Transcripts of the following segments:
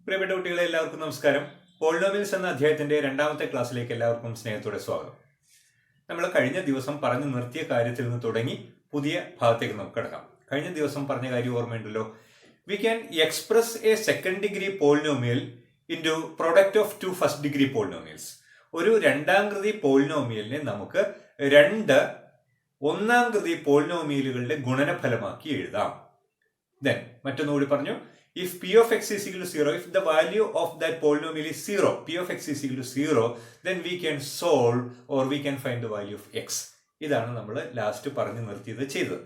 പ്രിയപ്പെട്ട കുട്ടികളെ, എല്ലാവർക്കും നമസ്കാരം. പോളിനോമിയൽസ് എന്ന അധ്യായത്തിന്റെ രണ്ടാമത്തെ ക്ലാസ്സിലേക്ക് എല്ലാവർക്കും സ്നേഹത്തോടെ സ്വാഗതം. നമ്മൾ കഴിഞ്ഞ ദിവസം പറഞ്ഞു നിർത്തിയ കാര്യത്തിൽ നിന്ന് തുടങ്ങി പുതിയ ഭാഗത്തേക്ക് നമുക്ക് കിടക്കാം. കഴിഞ്ഞ ദിവസം പറഞ്ഞ കാര്യം ഓർമ്മയുണ്ടല്ലോ. We can express A second degree polynomial into product of two first degree polynomials. ഒരു രണ്ടാം കൃതി പോളിനോമിയലിനെ നമുക്ക് രണ്ട് ഒന്നാം കൃതി പോളിനോമിയലുകളുടെ ഗുണനഫലമാക്കി എഴുതാം. ദെൻ മറ്റൊന്നുകൂടി പറഞ്ഞു. If p of x is equal to 0, if the value of that polynomial is 0, p of x is equal to 0, then we can solve or we can find the value of x. ഇതാണ് നമ്മൾ last പറഞ്ഞു നിർത്തിയത് ചെയ്തത്.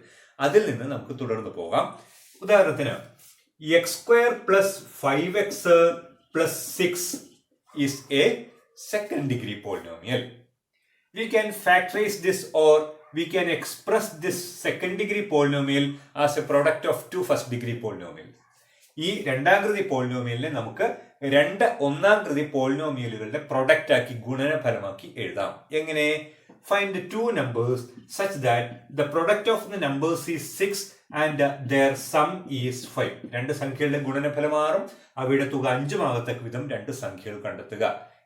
അതിൽ നിന്ന് നമുക്ക് തുടർന്ന് പോകാം. ഉദാഹരണത്തിന് x² plus 5x plus 6 is a second degree polynomial. We can factorize this or we can express this second degree polynomial as a product of two first degree polynomials. ഈ രണ്ടാം കൃതി പോളിനോമിയലിനെ നമുക്ക് രണ്ട് ഒന്നാം കൃതി പോളിനോമിയലുകളുടെ പ്രൊഡക്റ്റ് ആക്കി ഗുണനഫലമാക്കി എഴുതാം. എങ്ങനെ? Find the two numbers such that the product of the numbers is 6 and their sum is 5. രണ്ട് സംഖ്യകളുടെ ഗുണനഫലം 6ഉം അവയുടെ തുക 5ഉം ആകത്തക്ക വിധം രണ്ട് സംഖ്യകൾ കണ്ടെത്തുക.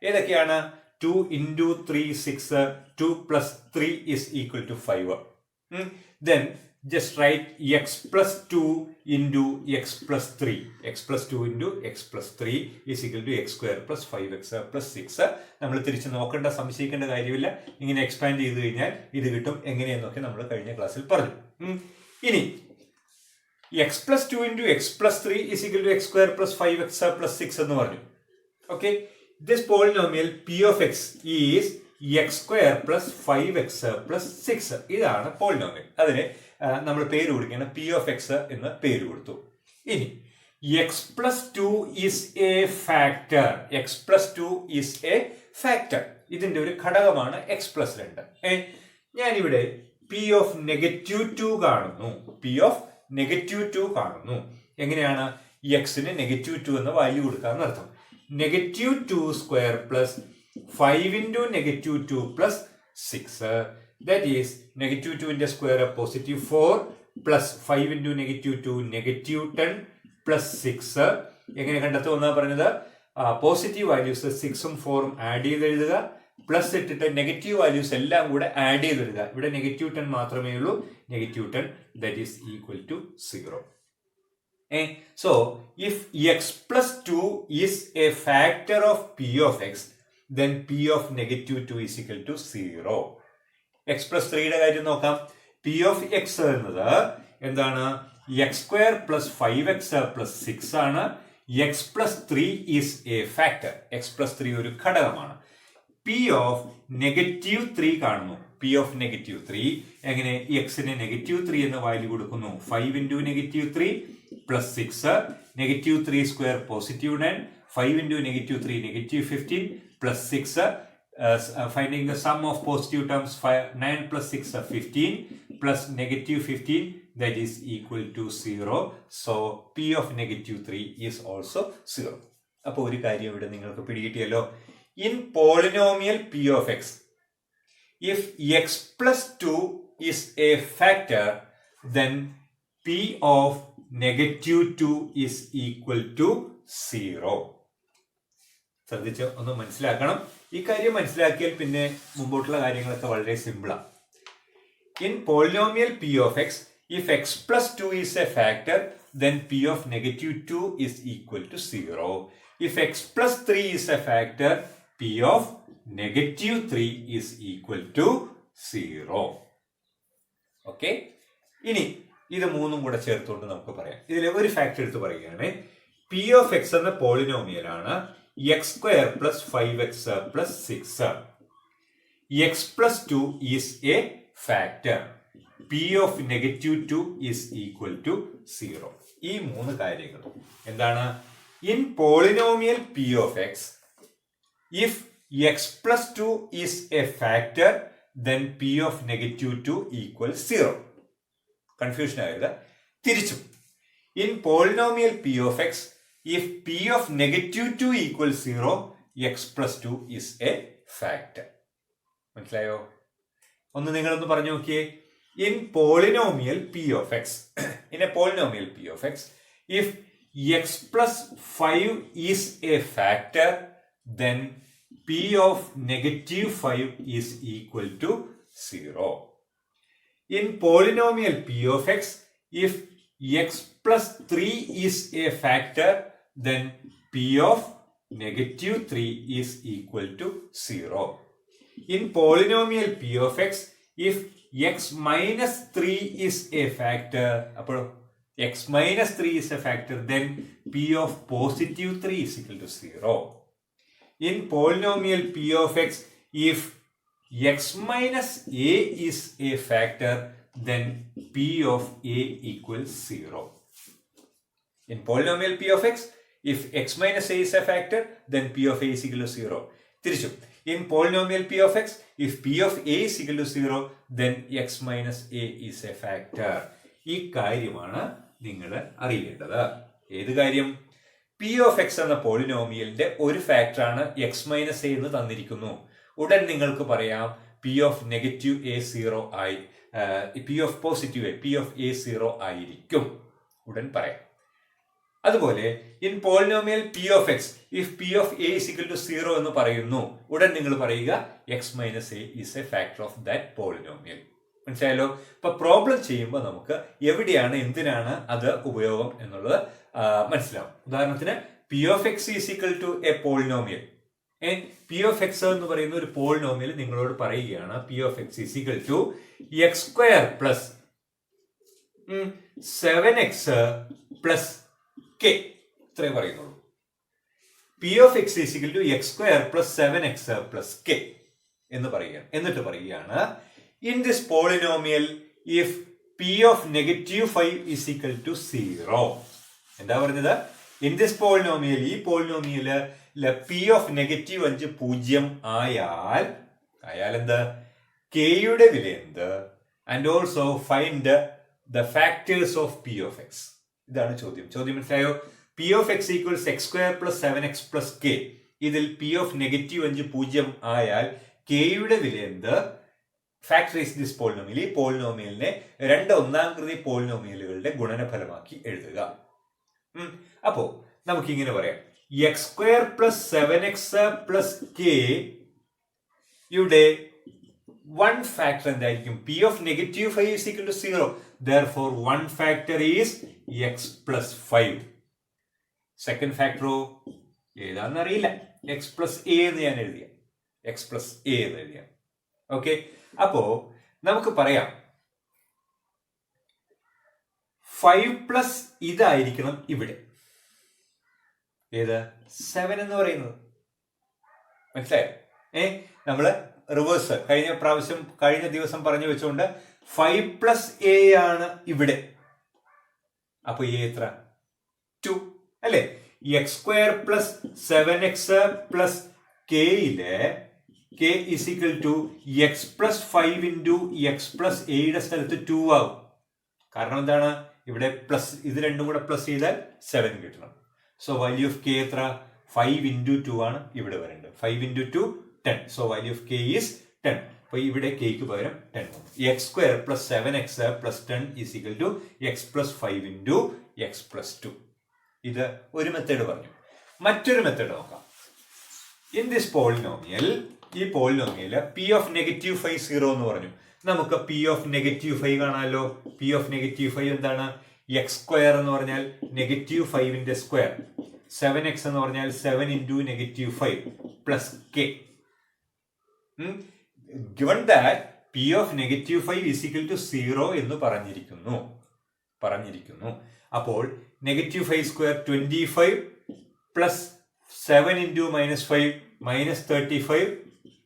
ഏതൊക്കെയാണ്? 2 into 3 6, 2 plus 3 is equal to 5. Then just write x plus 2 into x plus 3. x plus 2 into x plus 3 is equal to x square plus 5x plus 6. നമ്മൾ തിരിച്ച് നോക്കേണ്ട, സംശയിക്കേണ്ട കാര്യമില്ല. ഇങ്ങനെ എക്സ്പാൻഡ് ചെയ്ത് കഴിഞ്ഞാൽ ഇത് കിട്ടും. എങ്ങനെയെന്നൊക്കെ നമ്മൾ കഴിഞ്ഞ ക്ലാസ്സിൽ പറഞ്ഞു. ഇനി x plus 2 into x plus 3 is equal to x square plus 5x plus 6 എന്ന് പറഞ്ഞു. Okay, this polynomial p of x is x square plus 5x plus 6. ഇതാണ് പോളിനോമിയൽ. അതിന് നമ്മൾ പേര് കൊടുക്കുകയാണ് p of x എന്ന് പേര് കൊടുത്തു. ഇനി x plus 2 is a factor. x plus 2 is a factor. ഇതിന്റെ ഒരു ഘടകമാണ് x plus 2. ഞാനിവിടെ p of -2 കാണുന്നു. p of -2 കാണുന്നു. എങ്ങനെയാണ്? x-ന് -2 എന്ന വാല്യൂ കൊടുക്കാന്ന് അർത്ഥം. -2 square plus 5 into -2 plus 6. That is -2 into square positive 4 plus 5 into -2 -10 plus 6. എങ്ങനെ കണ്ടെത്തുമെന്നാ പറഞ്ഞത്? പോസിറ്റീവ് വാല്യൂസ് 6ഉം 4ഉം ആഡ് ചെയ്ത് എഴുതുക, പ്ലസ് ഇട്ടിട്ട് നെഗറ്റീവ് വാല്യൂസ് എല്ലാം കൂടെ ആഡ് ചെയ്ത് എഴുതുക. ഇവിടെ -10 മാത്രമേ ഉള്ളൂ. -10 that is equal to 0. So if x plus 2 is a factor of p of x, then p of -2 is equal to 0. x plus 3യുടെ കാര്യം നോക്കാം. p of x എന്നത് എന്താണ്? x square plus 5x plus 6 ആണ്. x plus 3 is a factor. x plus 3 ഒരു ഘടകമാണ്. p of -3 കാണുന്നു. p of -3 എങ്ങനെ? x-ന് -3 എന്ന വാല്യൂ കൊടുക്കുന്നു. 5 into -3 plus 6, -3 square positive 9, 5 into -3 -15 plus 6. Finding the sum of positive terms, 9 plus 6 15 plus -15, that is equal to 0. So p of -3 is also 0. അപ്പോൾ ഒരു കാര്യം ഇവിടെ നിങ്ങൾക്ക് പിടികിട്ടിയല്ലോ. In polynomial p of x, if x plus 2 is a factor, then p of -2 is equal to 0. ശ്രദ്ധിച്ച് ഒന്ന് മനസ്സിലാക്കണം. ഈ കാര്യം മനസ്സിലാക്കിയാൽ പിന്നെ മുമ്പോട്ടുള്ള കാര്യങ്ങളൊക്കെ വളരെ സിമ്പിളാണ്. In polynomial p of x, if x plus 2 is a factor, then p of -2 is equal to 0. If x plus 3 is a factor, p of -3 is equal to 0. Okay, ഇനി ഇത് മൂന്നും കൂടെ ചേർത്തുകൊണ്ട് നമുക്ക് പറയാം. ഇതിലെ ഒരു ഫാക്ടർ എടുത്ത് പറയുകയാണ്. p of x എന്ന പോളിനോമിയൽ ആണ് x square plus 5x plus 6. x plus 2 is a factor. p of -2 is equal to 0. ഈ മൂന്ന് കാര്യങ്ങൾ എന്താണ്? In polynomial p of x, if x plus 2 is a factor, then p of -2 equals 0. Confusion ആയത്. തിരിച്ചും in polynomial p of x, if p of -2 equals 0, x plus 2 is a factor. മനസ്സിലായോ? ഒന്ന് നിങ്ങളൊന്ന് പറഞ്ഞു നോക്കിയേ. in polynomial p of x, in a polynomial p of x, if x plus 5 is a factor, then p of negative 5 is equal to 0. In polynomial p of x, if x plus 3 is a factor, then p of negative 3 is equal to 0. In polynomial p of x, if x minus 3 is a factor, x minus 3 is a factor, then p of positive 3 is equal to 0. In polynomial p of x, if x minus a is a factor, then p of a equals 0. In polynomial p of x, if x minus a is a factor, then p of a is equal to 0. തിരിച്ചു, in polynomial p of x, if p of a is equal to 0, then x minus a is a factor. ഈ കാര്യമാണ് നിങ്ങൾ അറിയേണ്ടത്. ഏത് കാര്യം? p of x എന്ന പോളിനോമിയലിന്റെ ഒരു ഫാക്ടറാണ് x മൈനസ് a എന്ന് തന്നിരിക്കുന്നു. ഉടൻ നിങ്ങൾക്ക് പറയാം p of നെഗറ്റീവ് a 0 ആയി, p of positive a, p of a 0 ആയിരിക്കും. ഉടൻ പറയാം. അതുപോലെ in polynomial p of x, if p of a is equal to 0 എന്ന് പറയുന്നു, ഉടൻ നിങ്ങൾ പറയുക x minus a is a factor of that polynomial. മനസ്സിലായല്ലോ? ഇപ്പൊ പ്രോബ്ലം ചെയ്യുമ്പോൾ നമുക്ക് എവിടെയാണ് എന്തിനാണ് അത് ഉപയോഗം എന്നുള്ളത് മനസ്സിലാവും. ഉദാഹരണത്തിന് p of x is equal to a polynomial. p of x എന്ന് പറയുന്ന ഒരു പോളിനോമിയൽ നിങ്ങളോട് പറയുകയാണ് p of x is equal to x square plus 7x plus k. ഇത്രേ പറയുന്നുള്ളൂ. p of x is equal to x square plus 7x plus k എന്ന് പറയുകയാണ്. എന്നിട്ട് പറയുകയാണ് in this polynomial if p of negative 5 is equal to 0. എന്താ പറഞ്ഞത്? in this polynomial, ഈ polynomial p of negative 5 0 ആയാൽ എന്ത്? k യുടെ വില എന്ത്? and also find the factors of p of x. ഇതാണ് ചോദ്യം. ചോദ്യം മനസ്സിലായോ? p of x equals x square plus 7x plus k. ഇതിൽ p of negative 5 0 ആയാൽ k യുടെ വില എന്ത്? Factorise this polynomial. ഈ പോളിനോമിയലിനെ രണ്ട് ഒന്നാംകൃതി പോളിനോമിയലുകളുടെ ഗുണനഫലമാക്കി എഴുതുക. അപ്പോ നമുക്ക് ഇങ്ങനെ പറയാം, X square plus 7x plus K യുടെ വൺ ഫാക്ടർ എന്തായിരിക്കും? P of negative 5 is equal to 0. Therefore, one factor is x plus 5. Second ഫാക്ടറോ ഏതാണെന്ന് അറിയില്ല. എക്സ് പ്ലസ് എ എന്ന് ഞാൻ എഴുതിയ, എക്സ് പ്ലസ് എ എന്ന് എഴുതിയ. ഓക്കെ, അപ്പോ നമുക്ക് പറയാം 5 പ്ലസ് ഇതായിരിക്കണം ഇവിടെ. ഏത്? 7 എന്ന് പറയുന്നത്. മനസ്സിലായോ? നമ്മള് റിവേഴ്സ് കഴിഞ്ഞ ദിവസം പറഞ്ഞു വെച്ചുകൊണ്ട് 5 പ്ലസ് എ ആണ് ഇവിടെ. അപ്പൊ എ എത്ര? 2 അല്ലെ? X square plus 7x plus കെയില് k is equal to x plus 5 into x plus a യുടെ സ്ഥലത്ത് 2 ആവും. കാരണം എന്താണ്? ഇവിടെ പ്ലസ്, ഇത് രണ്ടും കൂടെ പ്ലസ് ചെയ്താൽ 7 കിട്ടണം. സോ വാല്യൂ ഓഫ് k എത്ര? 5 into 2 ആണ് ഇവിടെ വരേണ്ടത്. 5 into 2 10. So value of k is 10. അപ്പൊ ഇവിടെ kക്ക് പകരം 10. X square plus 7x plus 10 is equal to x plus 5 into x plus 2. ഇത് ഒരു മെത്തേഡ് പറഞ്ഞു. മറ്റൊരു മെത്തേഡ് നോക്കാം. ഇൻ ദിസ് പോളിനോമിയൽ, ഈ പോളിനോമിയല് പി ഓഫ് നെഗറ്റീവ് 5 0 എന്ന് പറഞ്ഞു. നമുക്ക് പി ഓഫ് നെഗറ്റീവ് 5 കാണാമല്ലോ. പി ഓഫ് നെഗറ്റീവ് 5 എന്താണ്? എക്സ് സ്ക്വയർ എന്ന് പറഞ്ഞാൽ നെഗറ്റീവ് 5ന്റെ സ്ക്വയർ, 7x എന്ന് പറഞ്ഞാൽ 7 into negative 5 plus k. Given that p of negative 5 is equal to 0 എന്ന് പറഞ്ഞിരിക്കുന്നു. അപ്പോൾ negative 5 square 25 plus 7 into -5 -35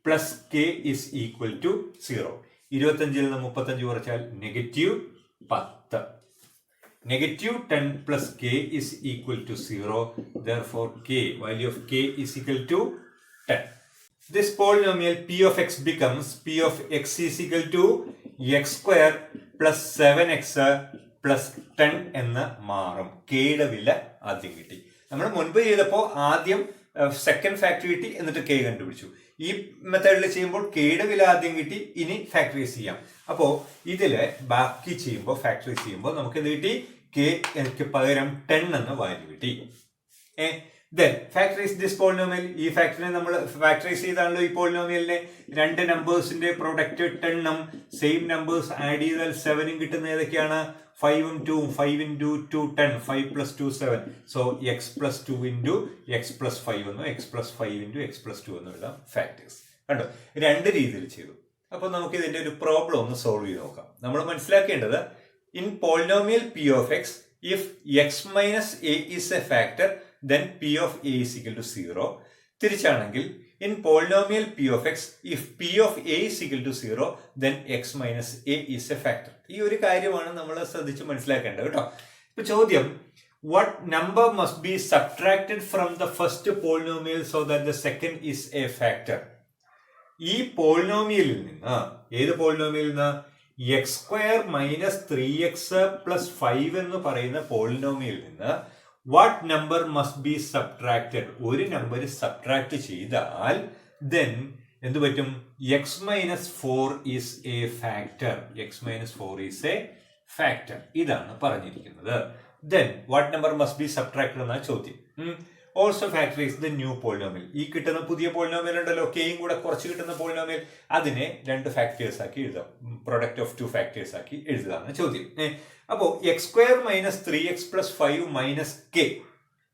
plus k is equal to 0. 25 നിന്ന് 35 കുറച്ചാൽ negative 10. Negative 10 plus k is equal to 0. Therefore, k, value of k is equal to 10. This polynomial p of x becomes p of x is equal to x square plus 7x plus 10 എന്ന് മാറും. കെയുടെ വില ആദ്യം കിട്ടി. നമ്മൾ മുൻപ് ചെയ്തപ്പോൾ ആദ്യം സെക്കൻഡ് ഫാക്ടർ കിട്ടി, എന്നിട്ട് k കണ്ടുപിടിച്ചു. ഈ മെത്തേഡിൽ ചെയ്യുമ്പോൾ കെയുടെ വില ആദ്യം കിട്ടി, ഇനി ഫാക്ടറൈസ് ചെയ്യാം. അപ്പോൾ ഇതില് ബാക്കി ചെയ്യുമ്പോൾ ഫാക്ടറൈസ് ചെയ്യുമ്പോൾ നമുക്ക് എന്ത് കിട്ടി? കെ എനിക്ക് പകരം 10 എന്ന വാല്യൂ കിട്ടി. Then factorize this polynomial. ഈ ഫാക്ടറിനെ നമ്മൾ ഫാക്ടറൈസ് ചെയ്താണല്ലോ ഈ പോളിനോമിയലിനെ. രണ്ട് നമ്പേഴ്സിന്റെ പ്രൊഡക്റ്റ് 10 സെയിം നമ്പേഴ്സ് ആഡ് ചെയ്താൽ 7 കിട്ടുന്ന ഏതൊക്കെയാണ്? 5 2 5 into 2 10 5 plus 2 7. So x plus 2 into x plus 5 എന്നോ x plus 5 into x plus 2 എന്നോ എഴുതാം ഫാക്ടേഴ്സ്. കണ്ടോ, രണ്ട് രീതിയിൽ ചെയ്തു. അപ്പൊ നമുക്ക് ഇതിന്റെ ഒരു പ്രോബ്ലം ഒന്ന് സോൾവ് ചെയ്ത് നോക്കാം. നമ്മൾ മനസ്സിലാക്കേണ്ടത്, in polynomial p of x, if x minus a is a factor, then p of a is equal to 0. തിരിച്ചാണെങ്കിൽ, in polynomial p of x, if p of a is equal to 0, then x minus a is a factor. ഈ ഒരു കാര്യമാണ് നമ്മൾ ശ്രദ്ധിച്ച് മനസ്സിലാക്കേണ്ടത് കേട്ടോ. ഇപ്പൊ ചോദ്യം, what number must be subtracted from the first polynomial so that the second is a factor? ഈ പോളിനോമിയലിൽ നിന്ന്, ഏത് പോളിനോമിയലിൽ നിന്ന്? x square minus 3x plus 5 എന്ന് പറയുന്ന പോളിനോമിയലിൽ നിന്ന് what number must be subtracted? ഒരു നമ്പർ സബ്ട്രാക്ട് ചെയ്താൽ then എന്ത് പറ്റും? x minus 4 is a factor. x minus 4 is a factor. ഇതാണ് പറഞ്ഞിരിക്കുന്നത്. Then what number must be subtracted എന്നാ ചോദ്യം. Also factorize the new polynomial. ഈ കിട്ടുന്ന പുതിയ പോളിനോമിയൽ ഉണ്ടല്ലോ, കെയും കൂടെ കുറച്ച് കിട്ടുന്ന പോളിനോമിയൽ, അതിനെ രണ്ട് ഫാക്ടേഴ്സ് ആക്കി എഴുതാം. പ്രൊഡക്റ്റ് ഓഫ് 2 ഫാക്ടേഴ്സ് ആക്കി എഴുതാമെന്ന് ചോദ്യം. അപ്പോ x square minus 3x plus 5 minus k.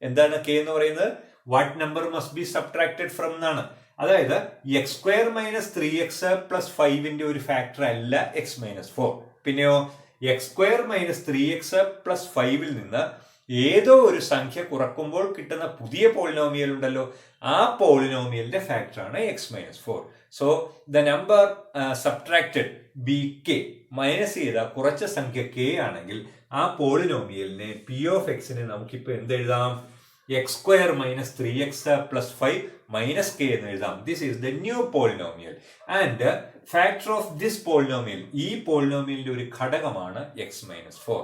എന്താണ് k എന്ന് പറയുന്നത്? What number must be subtracted from എന്നാണ്. അതായത് x square minus 3x plus 5ന്റെ ഒരു ഫാക്ടർ അല്ല x minus 4. പിന്നെയോ x square minus 3x plus 5ൽ നിന്ന് ഏതോ ഒരു സംഖ്യ കുറക്കുമ്പോൾ കിട്ടുന്ന പുതിയ പോളിനോമിയൽ ഉണ്ടല്ലോ, ആ പോളിനോമിയലിന്റെ ഫാക്ടർ ആണ് x minus 4. So the number subtracted B K. Minus ചെയ്ത കുറച്ച സംഖ്യ k ആണെങ്കിൽ ആ പോളിനോമിയലിനെ p of x നെ നമുക്കിപ്പോ എന്തെഴുതാം? x square minus 3x plus 5 minus k എന്ന് എഴുതാം. This is the new polynomial and factor of this polynomial, ഈ പോളിനോമിയലിന്റെ ഒരു ഘടകമാണ് x minus 4.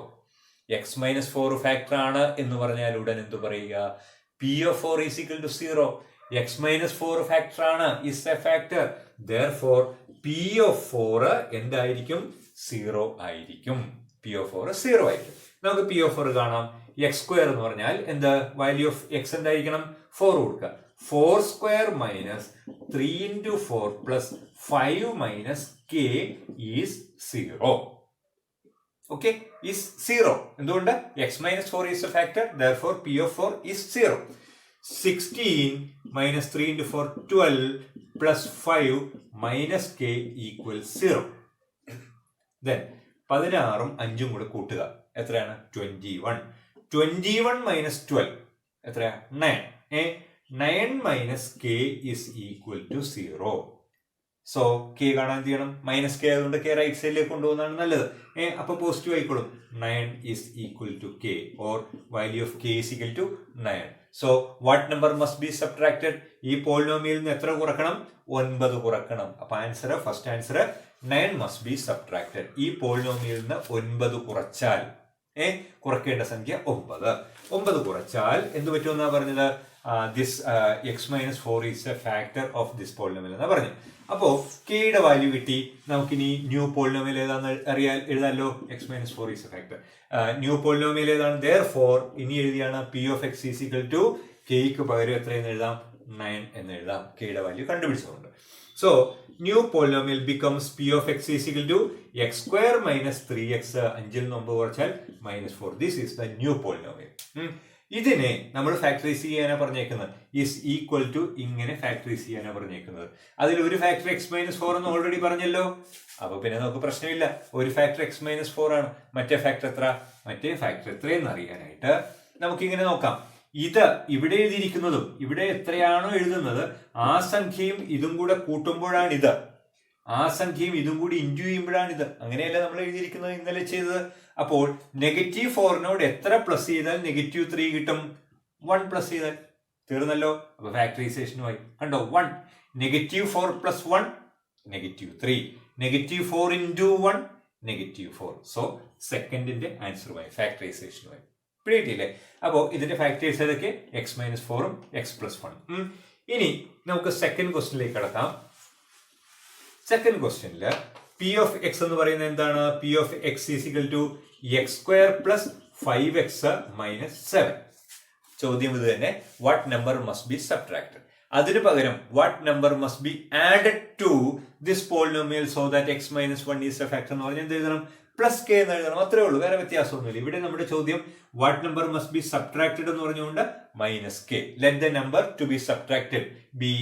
x minus 4 factor ആണ് എന്ന് പറഞ്ഞാൽ ഉടൻ എന്ത് പറയുക? p of 4 is equal to 0. x minus 4 factor ആണ്, is a factor. Therefore p of 4 എന്തായിരിക്കും? 0 ആയിരിക്കും. p of 4 0 ആയിരിക്കും. നമുക്ക് p of 4 കാണാം. x square എന്ന് പറഞ്ഞാൽ എന്താ? വാല്യൂ ഓഫ് x എന്തായിരിക്കണം? 4 കൊടുക്കുക. 4 square minus 3 into 4 plus 5 minus k is 0. Okay, is 0. എന്തുകൊണ്ട്? x minus 4 is a factor. Therefore p of 4 is 0. 16 minus 3 into 4 12 plus 5 minus k equals 0. Then 16ഉം 5ഉം കൂടെ കൂട്ടുക. എത്രയാണ്? 21. 21 minus 12 എത്രയാ? 9. 9 minus k is equal to 0. So k കാണാൻ എന്ത് ചെയ്യണം? Minus k ആയതുകൊണ്ട് k right സൈഡിലേക്ക് കൊണ്ടുപോകുന്നതാണ് നല്ലത്. അപ്പൊ പോസിറ്റീവ് ആയിക്കോളും. 9 is equal to k or value of k is equal to 9. So what number must be subtracted? ഈ പോളിനോമിയലിൽ നിന്ന് എത്ര കുറക്കണം? 9 കുറക്കണം. അപ്പൊ answer, first answer 9 must be subtracted. ഈ പോളിനോമിയലിൽ നിന്ന് 9 കുറച്ചാൽ കുറയ്ക്കേണ്ട സംഖ്യ 9. 9 കുറച്ചാൽ എന്ത് പറ്റുമെന്നാ പറഞ്ഞത്? This x minus 4 is a factor of this polynomial എന്നാ പറഞ്ഞു. അപ്പോ കെയുടെ വാല്യൂ കിട്ടി. നമുക്കിനി ന്യൂ പോളിനോമിയൽ ഏതാന്ന് എഴുതാമല്ലോ. x minus 4 is a factor. New polynomial ഏതാണ്? Therefore ഇനി എഴുതിയാണ് p of x is equal to kക്ക് പകരം എത്രയെന്ന് എഴുതാം? 9 എന്ന് എഴുതാം, കെയുടെ value കണ്ടുപിടിച്ചുകൊണ്ട്. So new polynomial becomes p of x is equal to x square minus 3x. 5ൽ നിന്ന് കുറച്ചാൽ minus 4. This is the new polynomial. ഇതിനെ നമ്മൾ ഫാക്ടറൈസ് ചെയ്യാനാ പറഞ്ഞേക്കുന്നത്. ഈസ് ഈക്വൽ ടു ഇങ്ങനെ ഫാക്ടറൈസ് ചെയ്യാനാ പറഞ്ഞേക്കുന്നത്. അതിൽ ഒരു ഫാക്ടർ x minus 4 എന്ന് ഓൾറെഡി പറഞ്ഞല്ലോ. അപ്പൊ പിന്നെ നമുക്ക് പ്രശ്നമില്ല. ഒരു ഫാക്ടർ x minus 4 ആണ്. മറ്റേ ഫാക്ടർ എത്ര? മറ്റേ ഫാക്ടർ എത്രയെന്ന് അറിയാനായിട്ട് നമുക്കിങ്ങനെ നോക്കാം. ഇത് ഇവിടെ എഴുതിയിരിക്കുന്നതും ഇവിടെ എത്രയാണോ എഴുതുന്നത് ആ സംഖ്യയും ഇതും കൂടെ കൂട്ടുമ്പോഴാണ് ഇത്. ആ സംഖ്യയും ഇതും കൂടി ഇൻറ്റു ചെയ്യുമ്പോഴാണ് ഇത്. അങ്ങനെയല്ല നമ്മൾ എഴുതിയിരിക്കുന്നത്, ഇന്നലെ ചെയ്തത്. അപ്പോൾ -4നോട് എത്ര പ്ലസ് ചെയ്താൽ -3 കിട്ടും? 1 പ്ലസ് ചെയ്താൽ തീർന്നല്ലോ. അപ്പൊ ഫാക്ടറൈസേഷനുമായി കണ്ടോ? 1 -4 plus 1 -3. -4 into 1 -4. സോ സെക്കൻഡിന്റെ ആൻസറുമായി ഫാക്ടറൈസേഷനുമായി പിടിയിട്ടില്ലേ? അപ്പോ ഇതിന്റെ ഫാക്ടേഴ്സ് ഏതൊക്കെ? x minus 4ഉം x plus 1. ഇനി നമുക്ക് സെക്കൻഡ് ക്വസ്റ്റ്യനിലേക്ക് കടക്കാം. സെക്കൻഡ് ക്വസ്റ്റ്യനിൽ പി ഓഫ് എക്സ് എന്ന് പറയുന്നത് എന്താണ്? P of x is equal to x square plus 5x minus 7. ചോദ്യം ഇത് തന്നെ, what number must be subtracted. അതിന് പകരം what number must be added to this polynomial so that x minus 1 is a factor എന്ന് പറഞ്ഞാൽ എന്ത് എഴുതണം? പ്ലസ് കെ എന്ന് എഴുതണം. അത്രേ ഉള്ളൂ, വേറെ വ്യത്യാസമൊന്നുമില്ല. ഇവിടെ നമ്മുടെ ചോദ്യം what number must be subtracted എന്ന് പറഞ്ഞുകൊണ്ട് minus K. Let the number two B subtracted B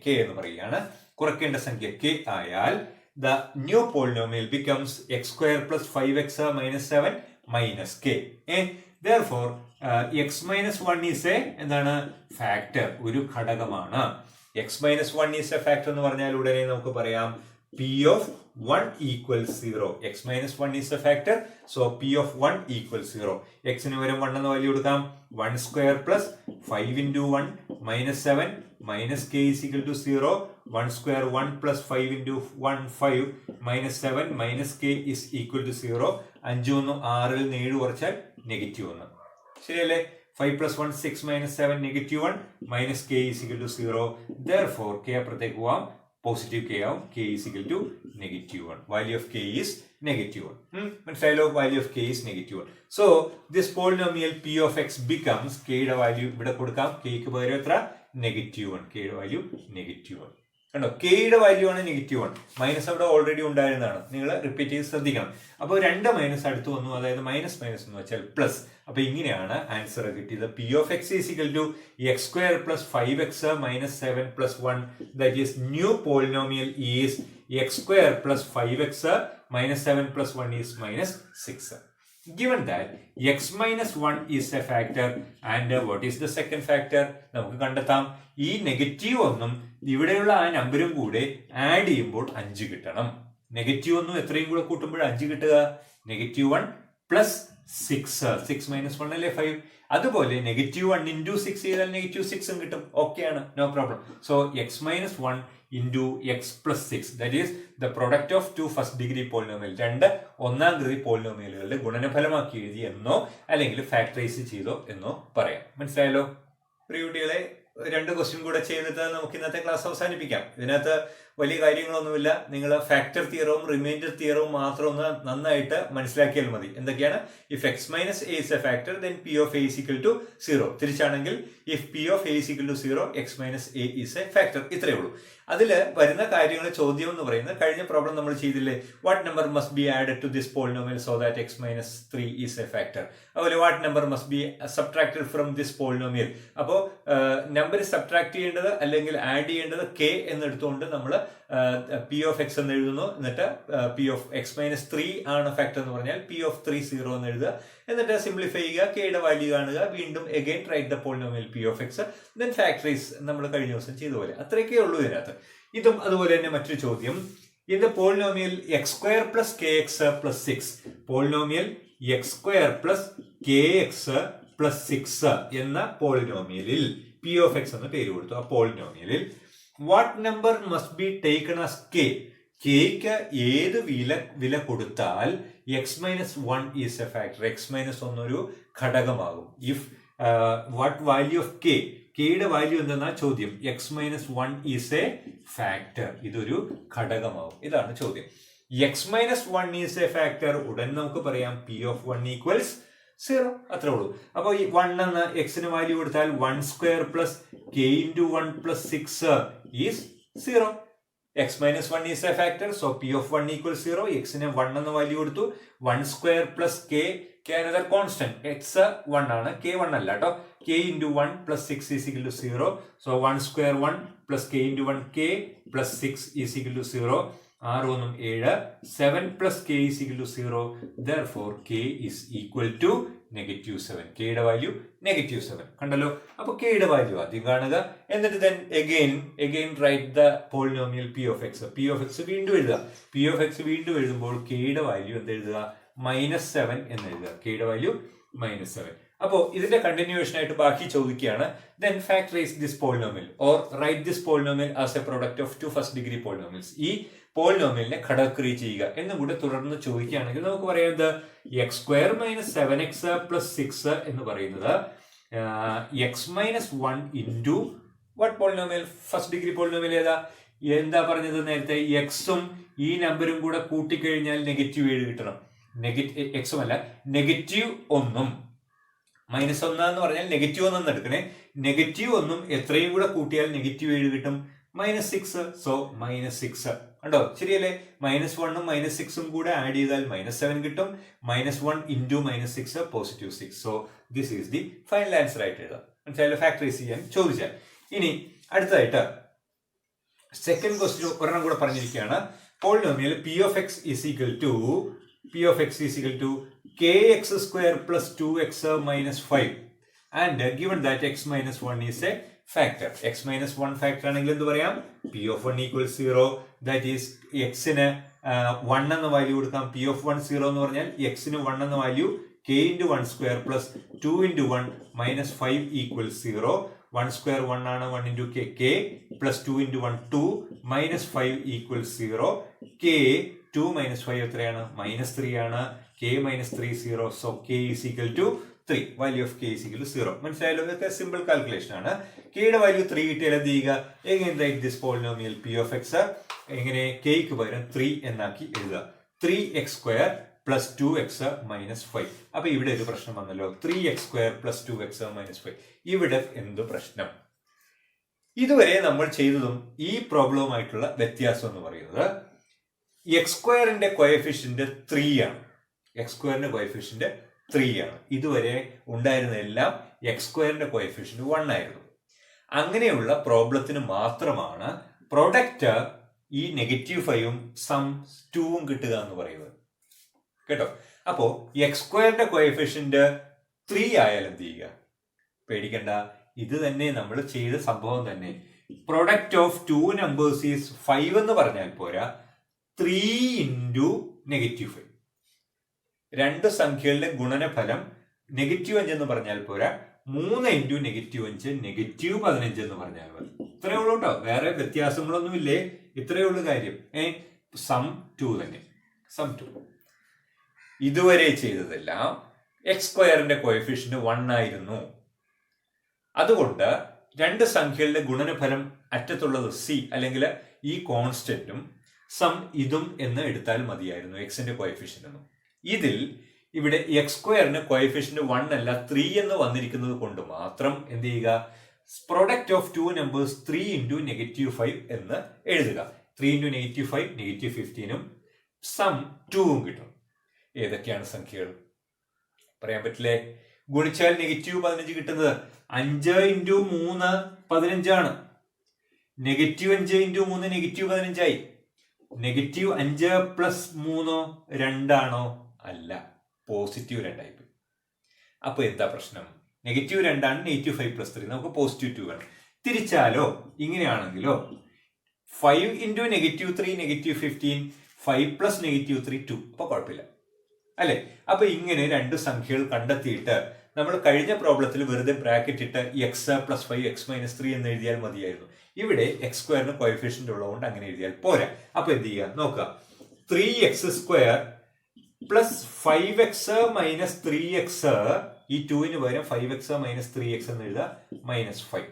K എന്ന് പറയുകയാണ്. കുറയ്ക്കേണ്ട സംഖ്യ കെ ആയാൽ the new polynomial becomes x square plus 5x minus 7 minus k. Therefore, x minus 1 is a എന്താണ്? Factor, ഒരു ഘടകമാണ്. x minus 1 is a factor എന്ന് പറഞ്ഞാൽ ഉടനെ നമുക്ക് പറയാം p of 1 equals 0. x minus 1 is a factor, so p of 1 equals 0. x ന് പകരം 1 എന്ന വാല്യൂ കൊടുക്കാം. 1 square plus 5 into 1 minus 7 minus k is equal to 0. 1 square 1 plus 5 into 1 5 minus 7 minus k is equal to 0. 5 1 6 ൽ 7 കുറച്ചാൽ negative 1. ശരിയല്ലേ? 5 plus 1 6 minus 7 negative 1 minus k is equal to 0. Therefore k അപ്പുറത്തേക്ക് പോവാം, positive k ആവും. k is equal to negative 1. Value of k is negative 1. മനസ്സിലായല്ലോ? Value of k is negative 1. So this polynomial p of x becomes, k യുടെ value ഇവിടെ കൊടുക്കാം. k ക്ക് പകരം എത്ര? നെഗറ്റീവ് 1. k യുടെ വാല്യൂ നെഗറ്റീവ് 1. കണ്ടോ? k യുടെ വാല്യൂ ആണ് നെഗറ്റീവ് 1. മൈനസ് അവിടെ ഓൾറെഡി ഉണ്ടായിരുന്നതാണ്. നിങ്ങൾ റിപ്പീറ്റ് ചെയ്ത് ശ്രദ്ധിക്കണം. അപ്പോൾ 2 മൈനസ് അടുത്ത് വന്നു, അതായത് മൈനസ് മൈനസ് എന്ന് വെച്ചാൽ പ്ലസ്. അപ്പൊ ഇങ്ങനെയാണ് ആൻസർ കിട്ടിയത്. P of x is equal to x square plus 5x minus 7 plus 1. That is new polynomial is x square plus 5x minus 7 plus 1 is minus 6. Given that x minus 1 is a factor and what is the second factor? നമുക്ക് കണ്ടെത്താം. ഈ negative ഒന്നും ഇവിടെയുള്ള ആ നമ്പരും കൂടെ add ചെയ്യുമ്പോൾ 5 കിട്ടണം. നെഗറ്റീവ് ഒന്നും എത്രയും കൂടെ കൂട്ടുമ്പോൾ 5 കിട്ടുക? നെഗറ്റീവ് 1 പ്ലസ് 6 മൈനസ് 1 അല്ലേ 5. അതുപോലെ നെഗറ്റീവ് 1 ഇൻറ്റു 6 ചെയ്താൽ നെഗറ്റീവ് 6 കിട്ടും. ഓക്കെയാണ്, no problem. So x minus 1 into x plus 6, that is the product of two first degree polynomial. രണ്ട് ഒന്നാം ഡിഗ്രി പോളിനോമിയലുകളുടെ ഗുണനഫലമാക്കി എഴുതി എന്നോ അല്ലെങ്കിൽ ഫാക്ടറൈസ് ചെയ്തോ എന്നോ പറയാം. മനസ്സിലായല്ലോ? പ്രിയകുട്ടികളെ, 2 ക്വസ്റ്റ്യൻ കൂടെ ചെയ്തിട്ട് നമുക്ക് ഇന്നത്തെ ക്ലാസ് അവസാനിപ്പിക്കാം. ഇതിനകത്ത് വലിയ കാര്യങ്ങളൊന്നുമില്ല. നിങ്ങൾ ഫാക്ടർ തിയറവും റിമൈൻഡർ തിയറവും മാത്രം ഒന്ന് നന്നായിട്ട് മനസ്സിലാക്കിയാൽ മതി. എന്തൊക്കെയാണ്? If x minus a is a factor then p of a is equal to 0. തിരിച്ചാണെങ്കിൽ if p of a is equal to 0 x minus a is a factor. ഇത്രയേ ഉള്ളൂ. അതിൽ വരുന്ന കാര്യങ്ങൾ ചോദ്യം എന്ന് പറയുന്നത് കഴിഞ്ഞ പ്രോബ്ലം നമ്മൾ ചെയ്തില്ലേ? What number must be added to this polynomial so that x minus 3 is a factor. അതുപോലെ what number must be subtracted from this polynomial. അപ്പോൾ നമ്പർ സബ്ട്രാക്ട് ചെയ്യേണ്ടത് അല്ലെങ്കിൽ ആഡ് ചെയ്യേണ്ടത് കെ എന്നെടുത്തുകൊണ്ട് നമ്മൾ പി ഓഫ് എക്സ് എന്ന് എഴുതുന്നു. എന്നിട്ട് പി ഓഫ് എക്സ് മൈനസ് 3 ആണ് ഫാക്ടർ എന്ന് പറഞ്ഞാൽ പി ഓഫ് 3 0 എന്ന് എഴുതുക. എന്നിട്ട് സിംപ്ലിഫൈ ചെയ്യുക, കെയുടെ വാല്യൂ കാണുക, വീണ്ടും again write the polynomial P of X, then factorise നമ്മൾ കഴിഞ്ഞ ദിവസം ചെയ്ത പോലെ. അത്രയൊക്കെ ഉള്ളൂ ഇതിനകത്ത്. ഇതും അതുപോലെ തന്നെ മറ്റൊരു ചോദ്യം. In the polynomial X square plus K X plus 6, polynomial X square plus K X plus 6 എന്ന പോളിനോമിയലിൽ പി ഓഫ് എക്സ് എന്ന് പേര് കൊടുത്തു. ആ പോളിനോമിയലിൽ what number must be taken as k? കെയ്ക്ക് ഏത് വില കൊടുത്താൽ x minus 1 is a factor, x minus 1 ഒരു ഘടകമാകും. If what value of k, കെയുടെ വാല്യൂ എന്തെന്നാ ചോദ്യം. X minus 1 is a factor, ഇതൊരു ഘടകമാകും. ഇതാണ് ചോദ്യം. X minus 1 is a factor, ഉടൻ നമുക്ക് പറയാം പി ഓഫ് 1 ഈക്വൽസ് 0. അത്രേ ഉള്ളൂ. അപ്പോൾ ഈ 1 എന്ന എക്സിന് വാല്യൂ കൊടുത്താൽ 1 square plus K into 1 plus 6 is 0. x minus 1 is a factor, so p of 1 equals 0. x ന് 1 എന്ന വാല്യൂ കൊടുത്തു. 1 square plus k another constant, x 1 ആണ്, k 1 അല്ല കേട്ടോ. k into 1 plus 6 is equal to 0. So 1 square 1 plus k into 1 k plus 6 is equal to 0. 6 1 7, 7 plus k is equal to 0. Therefore k is equal to -7. k യുടെ value -7. കണ്ടല്ലോ? അപ്പൊ k യുടെ value ആദ്യം കാണുക, എന്നിട്ട് then again write the polynomial p of x. p of x വീണ്ടും എഴുതുക. p of x വീണ്ടും എഴുതുമ്പോൾ k യുടെ വാല്യൂ എന്ത് എഴുതുക? -7 എന്ന് എഴുതുക. k യുടെ വാല്യൂ -7. അപ്പോ ഇതിന്റെ കണ്ടിന്യൂവേഷൻ ആയിട്ട് ബാക്കി ചോദിക്കുകയാണ്. then factorize this polynomial or write this polynomial as a product of two first degree polynomials. ഈ പോളിനോമിയലിനെ ഘടകക്രിയ ചെയ്യുക എന്നും കൂടെ തുടർന്ന് ചോദിക്കുകയാണെങ്കിൽ നമുക്ക് പറയുന്നത് X square minus 7x plus 6 എന്ന് പറയുന്നത് X minus 1 into what polynomial? First degree polynomial ഏതാ? എന്താ പറഞ്ഞത് നേരത്തെ? എക്സും ഈ നമ്പറും കൂടെ കൂട്ടിക്കഴിഞ്ഞാൽ -7 കിട്ടണം. എക്സും അല്ല, -1 -1 എന്ന് പറഞ്ഞാൽ -1 എടുക്കണേ. -1 എത്രയും കൂടെ കൂട്ടിയാൽ -7 കിട്ടും, -6. സോ -6 കണ്ടോ, ശരിയല്ലേ? -1 -6 കൂടെ ആഡ് ചെയ്താൽ -7 കിട്ടും. -1 × -6 +6. So this is the final answer ആയിട്ട് എഴുതാം. മനസ്സിലായാലും ഫാക്ടറൈസ് ചെയ്യാൻ ചോദിച്ചാൽ. ഇനി അടുത്തതായിട്ട് സെക്കൻഡ് ക്വസ്റ്റ്യൻ ഒരെണ്ണം കൂടെ പറഞ്ഞിരിക്കുകയാണ്. Polynomial p of x is equal to kx² plus 2x minus 5 and given that x minus 1 is a factor. x minus 1 factor ആണെങ്കിൽ എന്ത് പറയാം? p of 1 equals 0. that is x-ന് 1 എന്ന വാല്യൂ കൊടുക്കാം. p of 1 0 എന്ന് പറഞ്ഞാൽ x-ന് 1 എന്ന value k × 1² plus 2 × 1 minus 5 equals 0. 1² 1 ആണ്, 1 × k plus 2 × 1 2 minus 5 equals 0. k 2 minus 5 എത്രയാണ്? -3 ആണ്. k minus 3 0. so k is equal to 3. value of k is equal to 0. മനസ്സിലായല്ലോ? ഇതൊക്കെ സിമ്പിൾ കാൽക്കുലേഷൻ ആണ്. k യുടെ വാല്യൂ 3 കിട്ടിയാൽ എന്ത് ചെയ്യുക? എങ്ങനെ write this polynomial p of x? എങ്ങനെ? k ക്ക് പകരം 3 എന്നാക്കി എഴുതുക. 3x² plus 2x minus 5. അപ്പൊ ഇവിടെ ഒരു പ്രശ്നം വന്നല്ലോ. 3x² plus 2x minus 5. ഇവിടെ എന്ത് പ്രശ്നം? ഇതുവരെ നമ്മൾ ചെയ്തതും ഈ പ്രോബ്ലവുമായിട്ടുള്ള വ്യത്യാസം എന്ന് പറയുന്നത് x²ന്റെ കോഎഫിഷ്യന്റ് 3 ആണ്. x²ന്റെ കോഎഫിഷ്യന്റ് 3 ആണ്. ഇതുവരെ ഉണ്ടായിരുന്ന എല്ലാം x²ന്റെ കോഎഫിഷ്യന്റ് 1 ആയിരുന്നു. അങ്ങനെയുള്ള പ്രോബ്ലത്തിന് മാത്രമാണ് പ്രൊഡക്റ്റ് ഈ -5ഉം സം 2ഉം കിട്ടുക എന്ന് പറയുന്നത്. കേട്ടോ? അപ്പോ x²ന്റെ കോഎഫിഷ്യന്റ് 3 ആയാൽ എന്ത് ചെയ്യുക? പേടിക്കണ്ട, ഇത് തന്നെ നമ്മൾ ചെയ്ത സംഭവം തന്നെ. പ്രൊഡക്റ്റ് ഓഫ് 2 നമ്പേഴ്സ് ഈസ് 5 എന്ന് പറഞ്ഞാൽ പോരാ, 3 × -5. രണ്ട് സംഖ്യകളുടെ ഗുണനഫലം -5 എന്ന് പറഞ്ഞാൽ പോരാ, 3 × -5 -15 എന്ന് പറഞ്ഞാൽ മതി. ഇത്രയേ ഉള്ളൂ കേട്ടോ, വേറെ വ്യത്യാസങ്ങളൊന്നുമില്ലേ. ഇത്രയേ ഉള്ളൂ കാര്യം. സം 2 തന്നെ, സം 2. ഇതുവരെ ചെയ്തതെല്ലാം x²ന്റെ കോഎഫിഷ്യന്റ് 1 ആയിരുന്നു. അതുകൊണ്ട് രണ്ട് സംഖ്യകളുടെ ഗുണനഫലം അറ്റത്തുള്ളത് c അല്ലെങ്കിൽ ഈ കോൺസ്റ്റന്റും സം ഇതും എന്ന് എടുത്താൽ മതിയായിരുന്നു, എക്സിന്റെ കോഎഫിഷ്യന്റ് എന്നും. ഇതിൽ ഇവിടെ x²ന് കോഎഫിഷ്യന്റ് 1 അല്ല 3 എന്ന് വന്നിരിക്കുന്നത് കൊണ്ട് മാത്രം എന്ത് ചെയ്യുക? പ്രൊഡക്റ്റ് ഓഫ് 2 നമ്പേഴ്സ് 3 × -5 എന്ന് എഴുതുക. 3 × -5 -15ഉം സം 2ഉം കിട്ടും. ഏതൊക്കെയാണ് സംഖ്യകൾ? പറയാൻ പറ്റില്ലേ? ഗുണിച്ചാൽ -15 കിട്ടുന്നത് 5 × 3 15 ആണ്. -5 × 3 -15 ആയി. -5 + 3 2 ആണോ? അല്ല, +2 ആയി. അപ്പൊ എന്താ പ്രശ്നം? -2 ആണ്, -5 + 3. നമുക്ക് +2 വേണം. തിരിച്ചാലോ? ഇങ്ങനെയാണെങ്കിലോ 5 × -3 -15, 5 + -3 2. അപ്പൊ കുഴപ്പമില്ല അല്ലെ? അപ്പൊ ഇങ്ങനെ രണ്ട് സംഖ്യകൾ കണ്ടെത്തിയിട്ട് നമ്മൾ കഴിഞ്ഞ പ്രോബ്ലത്തിൽ വെറുതെ ബ്രാക്കറ്റ് ഇട്ട് x + 5 x - 3 എന്ന് എഴുതിയാൽ മതിയായിരുന്നു. ഇവിടെ x²ന് കോഎഫിഷ്യന്റ് ഉള്ളതുകൊണ്ട് അങ്ങനെ എഴുതിയാൽ പോരാ. അപ്പൊ എന്ത് ചെയ്യുക നോക്കുക? 3x² plus 5x minus 3x, ഈ 2ന് പകരം 5x minus 3x എന്ന് എഴുതുക, -5.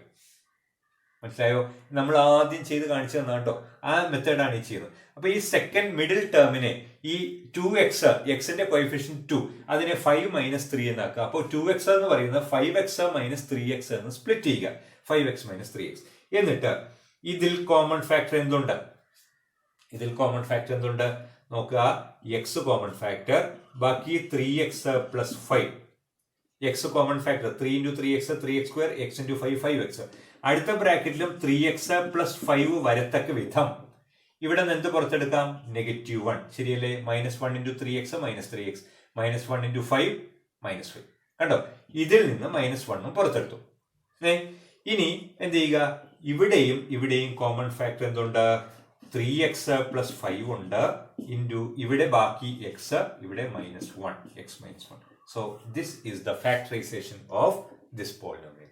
മനസ്സിലായോ? നമ്മൾ ആദ്യം ചെയ്ത് കാണിച്ചു തന്നാ കേട്ടോ, ആ മെത്തേഡാണ് ഈ ചെയ്യുന്നത്. അപ്പൊ ഈ സെക്കൻഡ് മിഡിൽ ടേമിനെ ഈ 2x, എക്സിന്റെ കോഎഫിഷ്യന്റ് 2, അതിനെ 5 - 3 എന്നാക്കുക. അപ്പോൾ 2x എന്ന് പറയുന്നത് 5x minus 3x എന്ന് സ്പ്ലിറ്റ് ചെയ്യുക. 5x minus 3x. എന്നിട്ട് ഇതിൽ കോമൺ ഫാക്ടർ എന്തുണ്ട്? നോക്കുക. എക്സ് കോമൺ ഫാക്ടർ, ബാക്കി 3x plus 5. X common factor 3 × 3x 3x², x × 5 5x. അടുത്ത ബ്രാക്കറ്റിലും 3x plus 5 വരത്തക്ക വിധം ഇവിടെ നിന്ന് എന്ത് പുറത്തെടുക്കാം? -1. ശരിയല്ലേ? -1 × 3x -3x, -1 × 5 -5. കണ്ടോ? ഇതിൽ നിന്ന് -1 പുറത്തെടുത്തു. ഇനി എന്ത് ചെയ്യുക? ഇവിടെയും കോമൺ ഫാക്ടർ എന്തുണ്ട്? 3x plus 5 ഉണ്ട്, ഇവിടെ ബാക്കി x, ഇവിടെ -1, x - 1. So this is the factorization of this polynomial.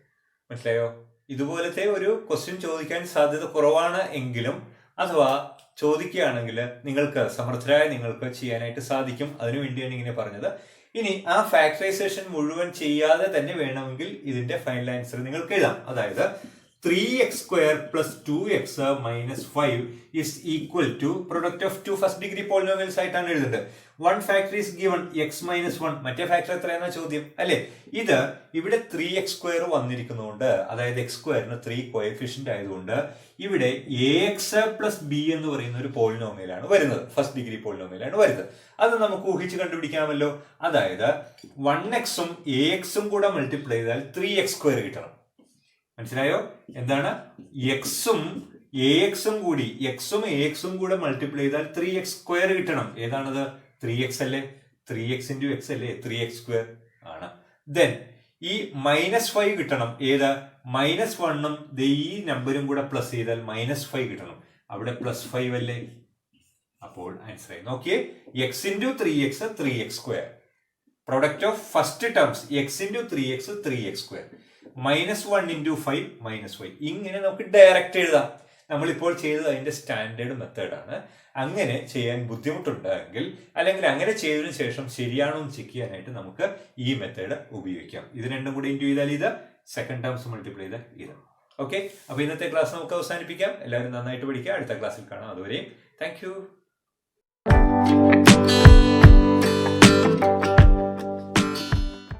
മനസ്സിലായോ? ഇതുപോലത്തെ ഒരു ക്വസ്റ്റ്യൻ ചോദിക്കാൻ സാധ്യത കുറവാണ് എങ്കിലും അഥവാ ചോദിക്കുകയാണെങ്കിൽ നിങ്ങൾക്ക് സമർത്ഥരായ നിങ്ങൾക്ക് ചെയ്യാനായിട്ട് സാധിക്കും. അതിനുവേണ്ടിയാണ് ഇങ്ങനെ പറഞ്ഞത്. ഇനി ആ ഫാക്ടറൈസേഷൻ മുഴുവൻ ചെയ്യാതെ തന്നെ വേണമെങ്കിൽ ഇതിന്റെ ഫൈനൽ ആൻസർ നിങ്ങൾക്ക് എഴുതാം. അതായത് 3x² plus 2x minus 5 is equal to product of two first degree polynomials ആയിട്ടാണ് എഴുതുന്നത്. One factor is given x minus 1. മറ്റേ ഫാക്ടർ എത്രയാണെന്ന ചോദ്യം അല്ലേ? ഇത് ഇവിടെ 3x² വന്നിരിക്കുന്നതുകൊണ്ട്, അതായത് x²ന് 3 കോഎഫിഷ്യന്റ് ആയതുകൊണ്ട് ഇവിടെ ax plus b എന്ന് പറയുന്ന ഒരു പോളിനോമിയലാണ് വരുന്നത്. ഫസ്റ്റ് ഡിഗ്രി പോളിനോമിയലാണ് വരുന്നത്. അത് നമുക്ക് ഊഹിച്ച് കണ്ടുപിടിക്കാമല്ലോ. അതായത് 1x-ഉം ax-ഉം കൂടെ മൾട്ടിപ്ലൈ ചെയ്താൽ 3x² കിട്ടണം. മനസ്സിലായോ? എന്താണ്? എക്സും എക്സും കൂടി, എക്സും എക്സും കൂടെ മൾട്ടിപ്ലൈ ചെയ്താൽ 3x² കിട്ടണം. ഏതാണത്? 3x അല്ലേ? 3x into x അല്ലേ? 3x² ആണ്. ദെൻ ഈ -5 കിട്ടണം. ഏത്? -1-ഉം ഈ നമ്പരും കൂടെ പ്ലസ് ചെയ്താൽ -5 കിട്ടണം. അവിടെ +5 അല്ലേ? അപ്പോൾ ആൻസർ ആയി. നോക്കിയേ, x into 3x 3x². Product of first terms x into 3x 3x². -1 into 5 -5. ഇങ്ങനെ നമുക്ക് ഡയറക്റ്റ് എഴുതാം. നമ്മളിപ്പോൾ ചെയ്തത് അതിന്റെ സ്റ്റാൻഡേർഡ് മെത്തേഡാണ്. അങ്ങനെ ചെയ്യാൻ ബുദ്ധിമുട്ടുണ്ടെങ്കിൽ, അല്ലെങ്കിൽ അങ്ങനെ ചെയ്തതിനു ശേഷം ശരിയാണോ എന്ന് ചെക്ക് ചെയ്യാനായിട്ട് നമുക്ക് ഈ മെത്തേഡ് ഉപയോഗിക്കാം. ഇത് രണ്ടും കൂടി ഇൻറ്റു ചെയ്താൽ ഇത്, സെക്കൻഡ് ടേംസ് മൾട്ടിപ്ലൈ ചെയ്താൽ ഇത്. ഓക്കെ, അപ്പൊ ഇന്നത്തെ ക്ലാസ് നമുക്ക് അവസാനിപ്പിക്കാം. എല്ലാവരും നന്നായിട്ട് പഠിക്കുക. അടുത്ത ക്ലാസ്സിൽ കാണാം. അതുവരെയും താങ്ക് യു.